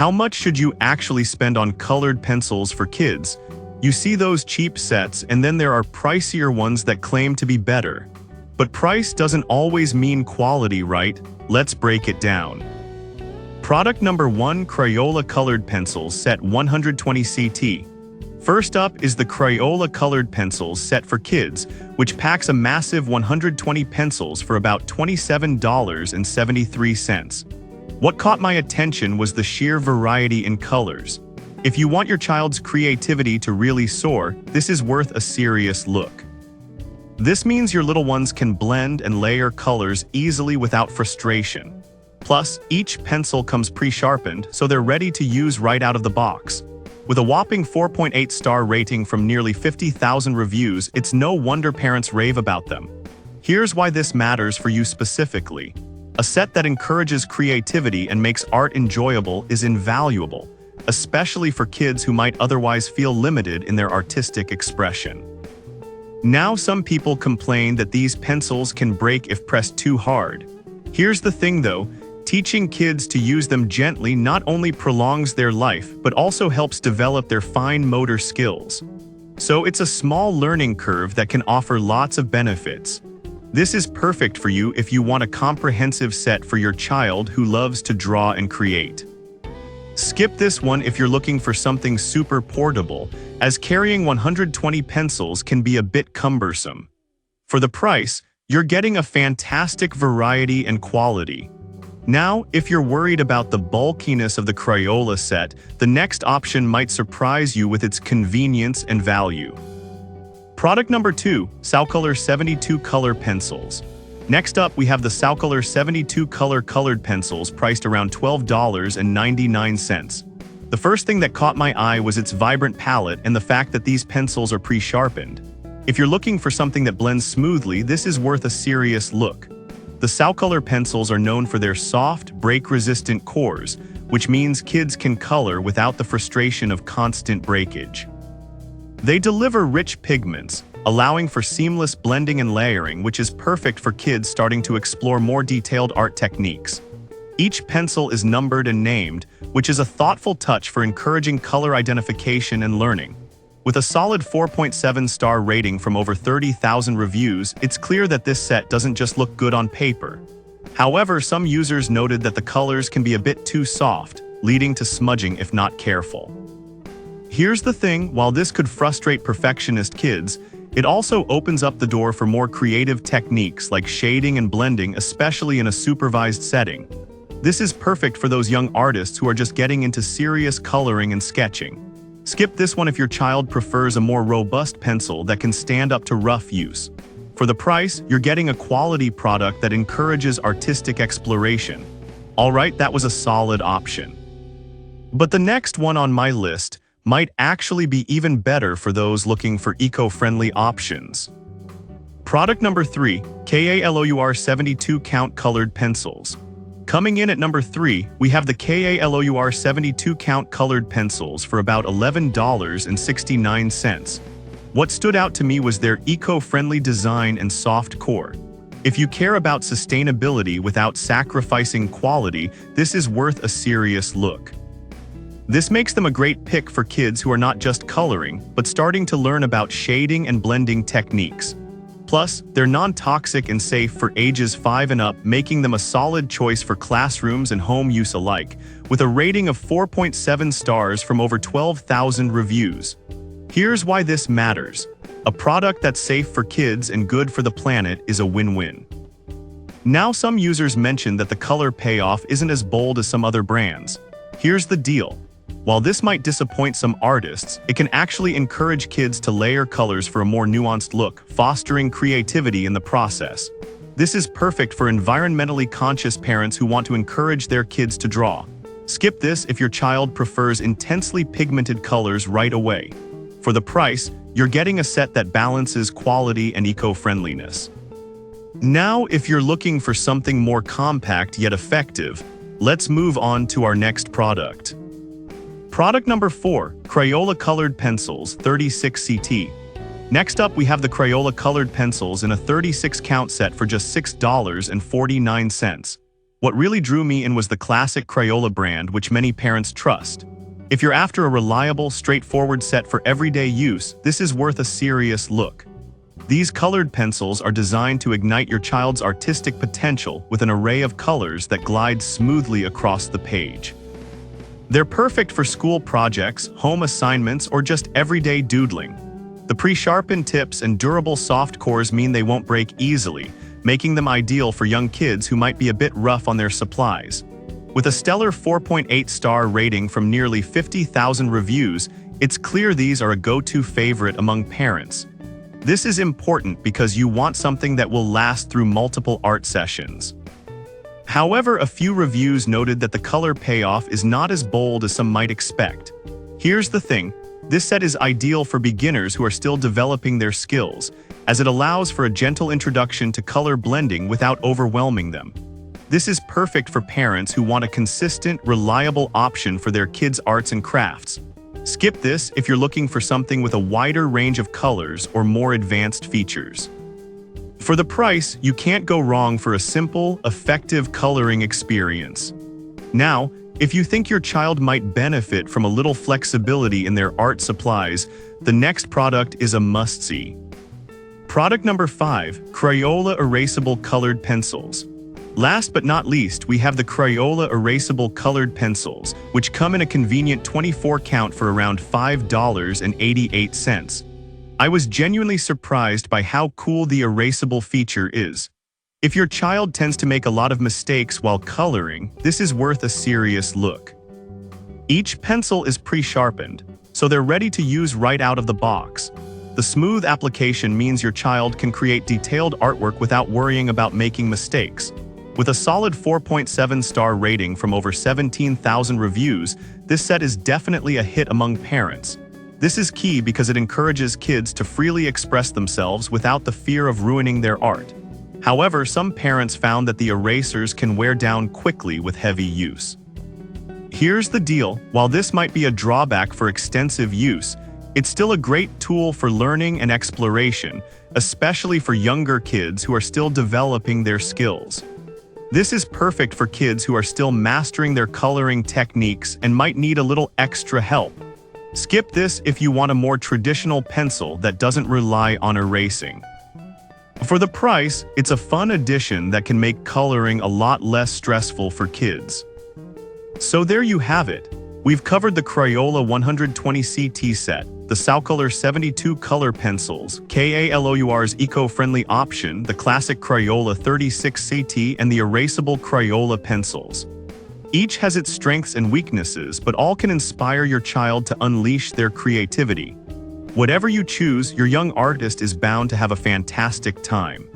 how much should you actually spend on colored pencils for kids? You see those cheap sets, and then there are pricier ones that claim to be better. But price doesn't always mean quality, right? Let's break it down. Product number 1, Crayola Colored Pencils Set 120 CT. First up is the Crayola Colored Pencils set for kids, which packs a massive 120 pencils for about $27.73. What caught my attention was the sheer variety in colors. If you want your child's creativity to really soar, this is worth a serious look. This means your little ones can blend and layer colors easily without frustration. Plus, each pencil comes pre-sharpened, so they're ready to use right out of the box. With a whopping 4.8-star rating from nearly 50,000 reviews, it's no wonder parents rave about them. Here's why this matters for you specifically. A set that encourages creativity and makes art enjoyable is invaluable, especially for kids who might otherwise feel limited in their artistic expression. Now, some people complain that these pencils can break if pressed too hard. Here's the thing though, teaching kids to use them gently not only prolongs their life, but also helps develop their fine motor skills. So it's a small learning curve that can offer lots of benefits. This is perfect for you if you want a comprehensive set for your child who loves to draw and create. Skip this one if you're looking for something super portable, as carrying 120 pencils can be a bit cumbersome. For the price, you're getting a fantastic variety and quality. Now, if you're worried about the bulkiness of the Crayola set, the next option might surprise you with its convenience and value. Product number 2, Saucolor 72 Color Pencils. Next up, we have the Saucolor 72 Color Colored Pencils priced around $12.99. The first thing that caught my eye was its vibrant palette and the fact that these pencils are pre-sharpened. If you're looking for something that blends smoothly, this is worth a serious look. The Saucolor pencils are known for their soft, break-resistant cores, which means kids can color without the frustration of constant breakage. They deliver rich pigments, allowing for seamless blending and layering, which is perfect for kids starting to explore more detailed art techniques. Each pencil is numbered and named, which is a thoughtful touch for encouraging color identification and learning. With a solid 4.7-star rating from over 30,000 reviews, it's clear that this set doesn't just look good on paper. However, some users noted that the colors can be a bit too soft, leading to smudging if not careful. Here's the thing, while this could frustrate perfectionist kids, it also opens up the door for more creative techniques like shading and blending, especially in a supervised setting. This is perfect for those young artists who are just getting into serious coloring and sketching. Skip this one if your child prefers a more robust pencil that can stand up to rough use. For the price, you're getting a quality product that encourages artistic exploration. Alright, that was a solid option. But the next one on my list might actually be even better for those looking for eco-friendly options. Product number 3, KALOUR 72 Count Colored Pencils. Coming in at number 3, we have the KALOUR 72 Count Colored Pencils for about $11.69. What stood out to me was their eco-friendly design and soft core. If you care about sustainability without sacrificing quality, this is worth a serious look. This makes them a great pick for kids who are not just coloring, but starting to learn about shading and blending techniques. Plus, they're non-toxic and safe for ages 5 and up, making them a solid choice for classrooms and home use alike, with a rating of 4.7 stars from over 12,000 reviews. Here's why this matters. A product that's safe for kids and good for the planet is a win-win. Now, some users mentioned that the color payoff isn't as bold as some other brands. Here's the deal. While this might disappoint some artists, it can actually encourage kids to layer colors for a more nuanced look, fostering creativity in the process. This is perfect for environmentally conscious parents who want to encourage their kids to draw. Skip this if your child prefers intensely pigmented colors right away. For the price, you're getting a set that balances quality and eco-friendliness. Now, if you're looking for something more compact yet effective, let's move on to our next product. Product number 4, Crayola Colored Pencils 36 CT. Next up, we have the Crayola Colored Pencils in a 36 count set for just $6.49. What really drew me in was the classic Crayola brand, which many parents trust. If you're after a reliable, straightforward set for everyday use, this is worth a serious look. These colored pencils are designed to ignite your child's artistic potential with an array of colors that glide smoothly across the page. They're perfect for school projects, home assignments, or just everyday doodling. The pre-sharpened tips and durable soft cores mean they won't break easily, making them ideal for young kids who might be a bit rough on their supplies. With a stellar 4.8-star rating from nearly 50,000 reviews, it's clear these are a go-to favorite among parents. This is important because you want something that will last through multiple art sessions. However, a few reviews noted that the color payoff is not as bold as some might expect. Here's the thing, this set is ideal for beginners who are still developing their skills, as it allows for a gentle introduction to color blending without overwhelming them. This is perfect for parents who want a consistent, reliable option for their kids' arts and crafts. Skip this if you're looking for something with a wider range of colors or more advanced features. For the price, you can't go wrong for a simple, effective coloring experience. Now, if you think your child might benefit from a little flexibility in their art supplies, the next product is a must-see. Product number 5, Crayola Erasable Colored Pencils. Last but not least, we have the Crayola Erasable Colored Pencils, which come in a convenient 24 count for around $5.88. I was genuinely surprised by how cool the erasable feature is. If your child tends to make a lot of mistakes while coloring, this is worth a serious look. Each pencil is pre-sharpened, so they're ready to use right out of the box. The smooth application means your child can create detailed artwork without worrying about making mistakes. With a solid 4.7-star rating from over 17,000 reviews, this set is definitely a hit among parents. This is key because it encourages kids to freely express themselves without the fear of ruining their art. However, some parents found that the erasers can wear down quickly with heavy use. Here's the deal, while this might be a drawback for extensive use, it's still a great tool for learning and exploration, especially for younger kids who are still developing their skills. This is perfect for kids who are still mastering their coloring techniques and might need a little extra help. Skip this if you want a more traditional pencil that doesn't rely on erasing. For the price, it's a fun addition that can make coloring a lot less stressful for kids. So there you have it. We've covered the Crayola 120CT set, the Saucolor 72 color pencils, KALOUR's eco-friendly option, the classic Crayola 36CT, and the erasable Crayola pencils. Each has its strengths and weaknesses, but all can inspire your child to unleash their creativity. Whatever you choose, your young artist is bound to have a fantastic time.